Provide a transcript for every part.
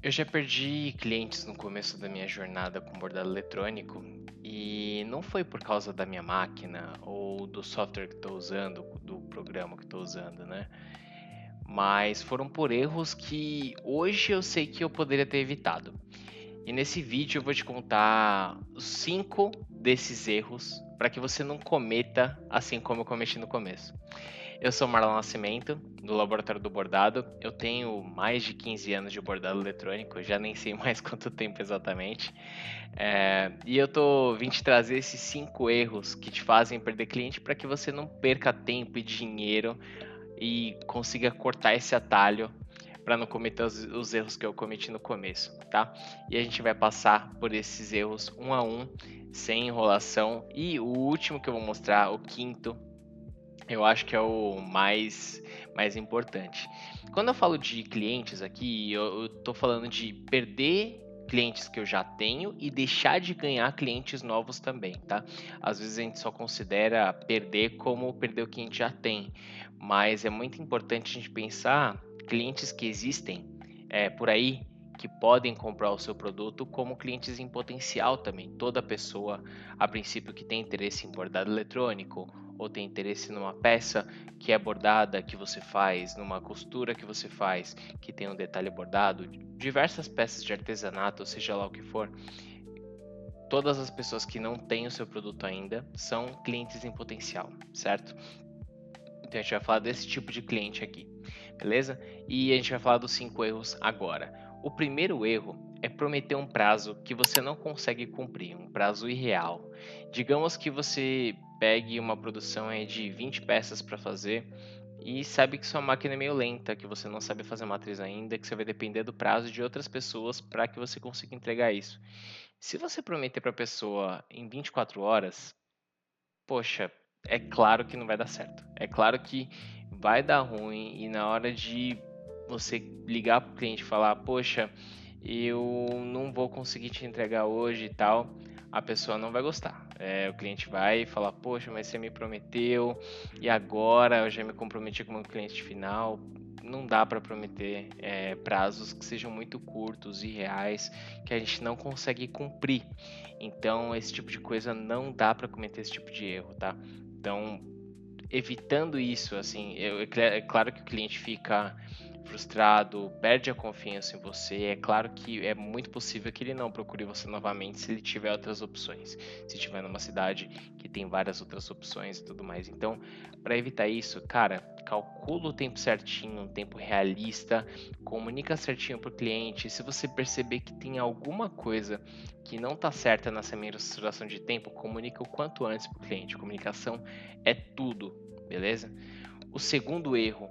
Eu já perdi clientes no começo da minha jornada com bordado eletrônico e não foi por causa da minha máquina ou do software que estou usando, do programa que estou usando, né? Mas foram por erros que hoje eu sei que eu poderia ter evitado. E nesse vídeo eu vou te contar os 5 desses erros para que você não cometa assim como eu cometi no começo. Eu sou Marlon Nascimento, do Laboratório do Bordado. Eu tenho mais de 15 anos de bordado eletrônico, já nem sei mais quanto tempo exatamente. E eu vim te trazer esses 5 erros que te fazem perder cliente para que você não perca tempo e dinheiro e consiga cortar esse atalho para não cometer os erros que eu cometi no começo, tá? E a gente vai passar por esses erros um a um, sem enrolação. E o último que eu vou mostrar, o quinto, eu acho que é o mais importante. Quando eu falo de clientes aqui, eu estou falando de perder clientes que eu já tenho e deixar de ganhar clientes novos também, tá? Às vezes a gente só considera perder como perder o que a gente já tem, mas é muito importante a gente pensar clientes que existem por aí que podem comprar o seu produto como clientes em potencial também. Toda pessoa, a princípio, que tem interesse em bordado eletrônico ou tem interesse numa peça que é bordada que você faz, numa costura que você faz, que tem um detalhe bordado, diversas peças de artesanato, seja lá o que for, todas as pessoas que não têm o seu produto ainda são clientes em potencial, certo? Então a gente vai falar desse tipo de cliente aqui, beleza? E a gente vai falar dos 5 erros agora. O primeiro erro é prometer um prazo que você não consegue cumprir, um prazo irreal. Digamos que você pegue uma produção aí de 20 peças para fazer e sabe que sua máquina é meio lenta, que você não sabe fazer matriz ainda, que você vai depender do prazo de outras pessoas para que você consiga entregar isso. Se você prometer para a pessoa em 24 horas, poxa, é claro que não vai dar certo. É claro que vai dar ruim e na hora de você ligar para o cliente e falar, poxa, eu não vou conseguir te entregar hoje e tal, a pessoa não vai gostar. O cliente vai falar, poxa, mas você me prometeu e agora eu já me comprometi com o meu cliente final. Não dá para prometer prazos que sejam muito curtos e reais que a gente não consegue cumprir. Então, esse tipo de coisa não dá para cometer esse tipo de erro, tá? Então, evitando isso, assim, é claro que o cliente fica frustrado, perde a confiança em você. É claro que é muito possível que ele não procure você novamente se ele tiver outras opções, se estiver numa cidade que tem várias outras opções e tudo mais. Então, para evitar isso, cara, calcula o tempo certinho, um tempo realista, comunica certinho para o cliente. Se você perceber que tem alguma coisa que não está certa nessa mensuração de tempo, comunica o quanto antes para o cliente. Comunicação é tudo, beleza? O segundo erro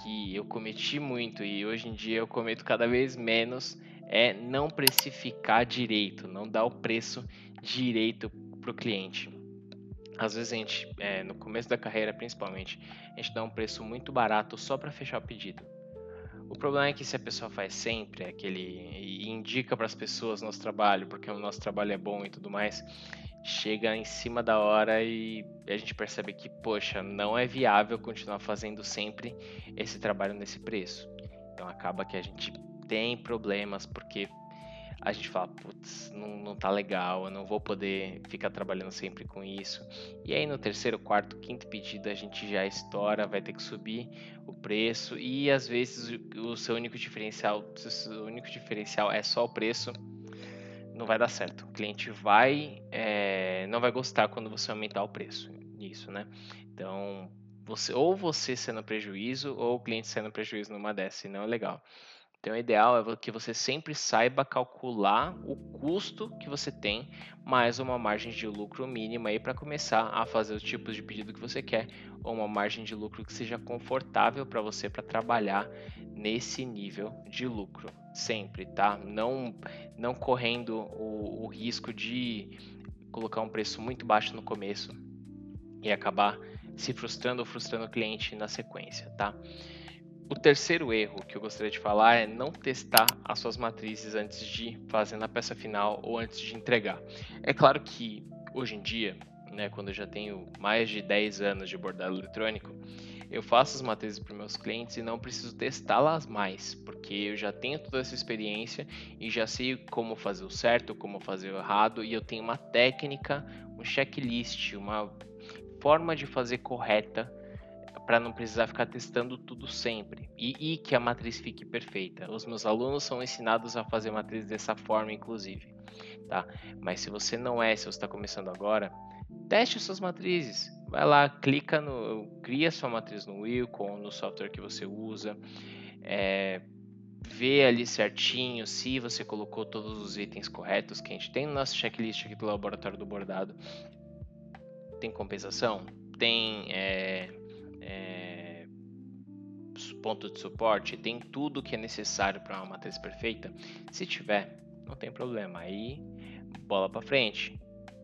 que eu cometi muito e hoje em dia eu cometo cada vez menos é não precificar direito, não dar o preço direito para o cliente. Às vezes a gente, no começo da carreira principalmente, a gente dá um preço muito barato só para fechar o pedido. O problema é que se a pessoa faz sempre aquele e indica para as pessoas nosso trabalho, porque o nosso trabalho é bom e tudo mais, chega em cima da hora e a gente percebe que, poxa, não é viável continuar fazendo sempre esse trabalho nesse preço. Então acaba que a gente tem problemas porque a gente fala, putz, não tá legal, eu não vou poder ficar trabalhando sempre com isso. E aí no terceiro, quarto, quinto pedido a gente já estoura, vai ter que subir o preço e às vezes o seu único diferencial, se o seu único diferencial é só o preço, não vai dar certo. O cliente não vai gostar quando você aumentar o preço nisso, né? Então, você sendo prejuízo ou o cliente sendo prejuízo numa dessa, e não é legal. Então, o ideal é que você sempre saiba calcular o custo que você tem, mais uma margem de lucro mínima aí para começar a fazer os tipos de pedido que você quer, ou uma margem de lucro que seja confortável para você para trabalhar nesse nível de lucro, sempre, tá? Não correndo o risco de colocar um preço muito baixo no começo e acabar se frustrando ou frustrando o cliente na sequência, tá? O terceiro erro que eu gostaria de falar é não testar as suas matrizes antes de fazer na peça final ou antes de entregar. É claro que hoje em dia, né, quando eu já tenho mais de 10 anos de bordado eletrônico, eu faço as matrizes para meus clientes e não preciso testá-las mais, porque eu já tenho toda essa experiência e já sei como fazer o certo, como fazer o errado, e eu tenho uma técnica, um checklist, uma forma de fazer correta para não precisar ficar testando tudo sempre e que a matriz fique perfeita. Os meus alunos são ensinados a fazer matriz dessa forma, inclusive, tá? Mas se você não é, se você está começando agora, teste suas matrizes. Vai lá, cria sua matriz no Wilcon, no software que você usa, vê ali certinho se você colocou todos os itens corretos que a gente tem no nosso checklist aqui do Laboratório do Bordado. Tem compensação? Tem ponto de suporte? Tem tudo que é necessário para uma matriz perfeita? Se tiver, não tem problema. Aí, bola para frente.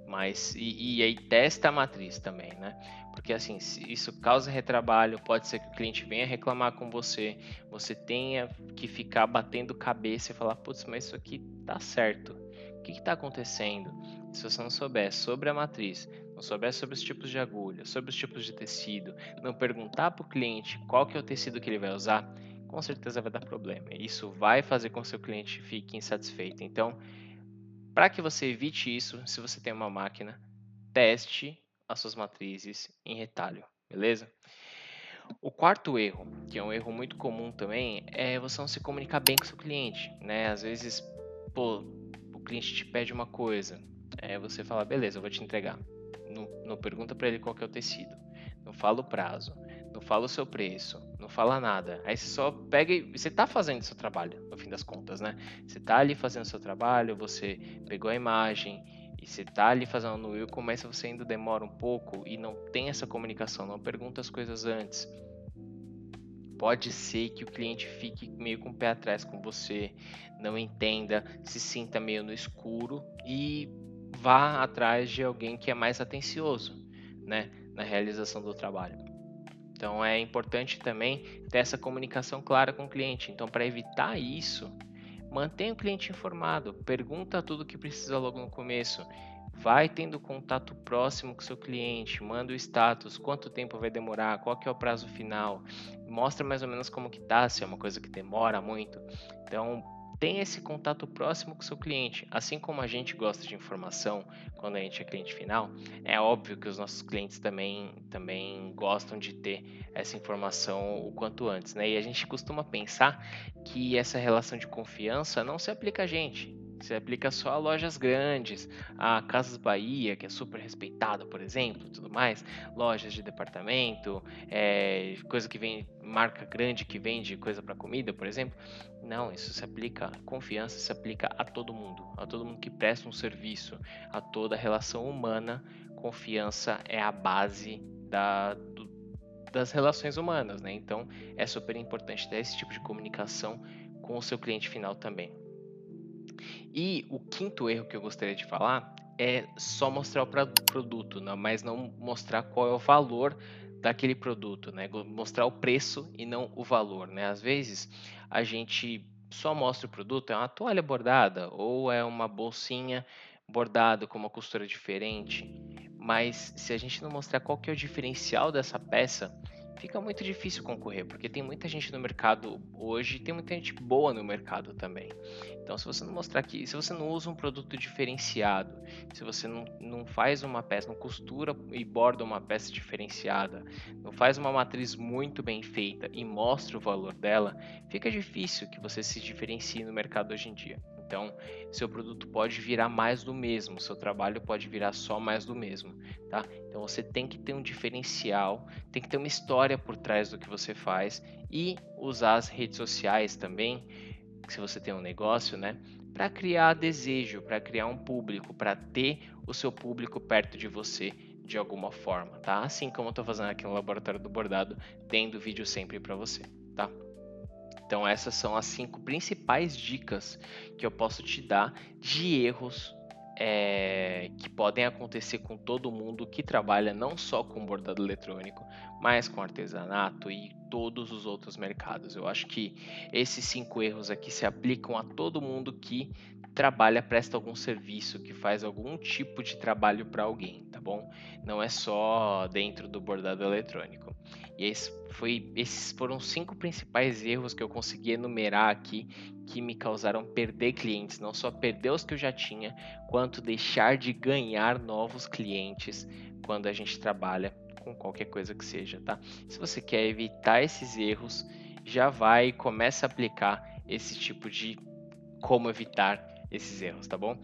Mas e aí testa a matriz também, né? Porque assim, se isso causa retrabalho, pode ser que o cliente venha reclamar com você, você tenha que ficar batendo cabeça e falar, putz, mas isso aqui tá certo. O que está acontecendo? Se você não souber sobre a matriz, não souber sobre os tipos de agulha, sobre os tipos de tecido, não perguntar para o cliente qual que é o tecido que ele vai usar, com certeza vai dar problema. Isso vai fazer com que o seu cliente fique insatisfeito. Então, para que você evite isso, se você tem uma máquina, teste as suas matrizes em retalho, beleza? O quarto erro, que é um erro muito comum também, é você não se comunicar bem com o seu cliente, né? Às vezes, pô, o cliente te pede uma coisa, você fala, beleza, eu vou te entregar. Não pergunta para ele qual que é o tecido, não fala o prazo, não fala o seu preço, não fala nada. Aí você só pega e você tá fazendo o seu trabalho, no fim das contas, né? Você tá ali fazendo o seu trabalho, você pegou a imagem e você tá ali fazendo no Will, mas você ainda demora um pouco e não tem essa comunicação, não pergunta as coisas antes. Pode ser que o cliente fique meio com o pé atrás com você, não entenda, se sinta meio no escuro e vá atrás de alguém que é mais atencioso, né, na realização do trabalho. Então é importante também ter essa comunicação clara com o cliente. Então, para evitar isso, mantenha o cliente informado, pergunta tudo o que precisa logo no começo. Vai tendo contato próximo com o seu cliente, manda o status, quanto tempo vai demorar, qual que é o prazo final, mostra mais ou menos como que tá, se é uma coisa que demora muito. Então, tenha esse contato próximo com o seu cliente. Assim como a gente gosta de informação quando a gente é cliente final, é óbvio que os nossos clientes também gostam de ter essa informação o quanto antes, né? E a gente costuma pensar que essa relação de confiança não se aplica a gente, se aplica só a lojas grandes, a Casas Bahia, que é super respeitada, por exemplo, tudo mais, lojas de departamento, coisa que vem, marca grande que vende coisa para comida, por exemplo. Não, isso se aplica, confiança se aplica a todo mundo que presta um serviço, a toda relação humana. Confiança é a base das relações humanas, né? Então é super importante ter esse tipo de comunicação com o seu cliente final também. E o quinto erro que eu gostaria de falar é só mostrar o produto, né? Mas não mostrar qual é o valor daquele produto, né? Mostrar o preço e não o valor, né? Às vezes a gente só mostra o produto, é uma toalha bordada ou é uma bolsinha bordada com uma costura diferente, mas se a gente não mostrar qual que é o diferencial dessa peça, fica muito difícil concorrer, porque tem muita gente no mercado hoje, tem muita gente boa no mercado também. Então, se você não mostrar que, se você não usa um produto diferenciado, se você não faz uma peça, não costura e borda uma peça diferenciada, não faz uma matriz muito bem feita e mostra o valor dela, fica difícil que você se diferencie no mercado hoje em dia. Então, seu produto pode virar mais do mesmo, seu trabalho pode virar só mais do mesmo, tá? Então, você tem que ter um diferencial, tem que ter uma história por trás do que você faz e usar as redes sociais também, se você tem um negócio, né, para criar desejo, para criar um público, para ter o seu público perto de você de alguma forma, tá? Assim como eu estou fazendo aqui no Laboratório do Bordado, tendo vídeo sempre para você, tá? Então essas são as 5 principais dicas que eu posso te dar de erros que podem acontecer com todo mundo que trabalha não só com bordado eletrônico, mas com artesanato e todos os outros mercados. Eu acho que esses 5 erros aqui se aplicam a todo mundo que trabalha, presta algum serviço, que faz algum tipo de trabalho para alguém, tá bom? Não é só dentro do bordado eletrônico. E esses foram 5 principais erros que eu consegui enumerar aqui, que me causaram perder clientes, não só perder os que eu já tinha, quanto deixar de ganhar novos clientes quando a gente trabalha com qualquer coisa que seja, tá? Se você quer evitar esses erros, já vai e começa a aplicar esse tipo de como evitar esses erros, tá bom?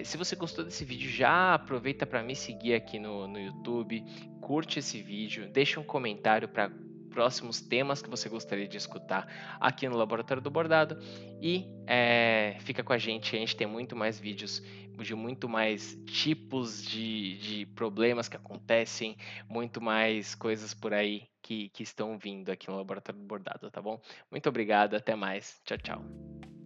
Se você gostou desse vídeo, já aproveita para me seguir aqui no YouTube, curte esse vídeo, deixa um comentário para próximos temas que você gostaria de escutar aqui no Laboratório do Bordado e fica com a gente tem muito mais vídeos de muito mais tipos de problemas que acontecem, muito mais coisas por aí que estão vindo aqui no Laboratório do Bordado, tá bom? Muito obrigado, até mais. Tchau, tchau.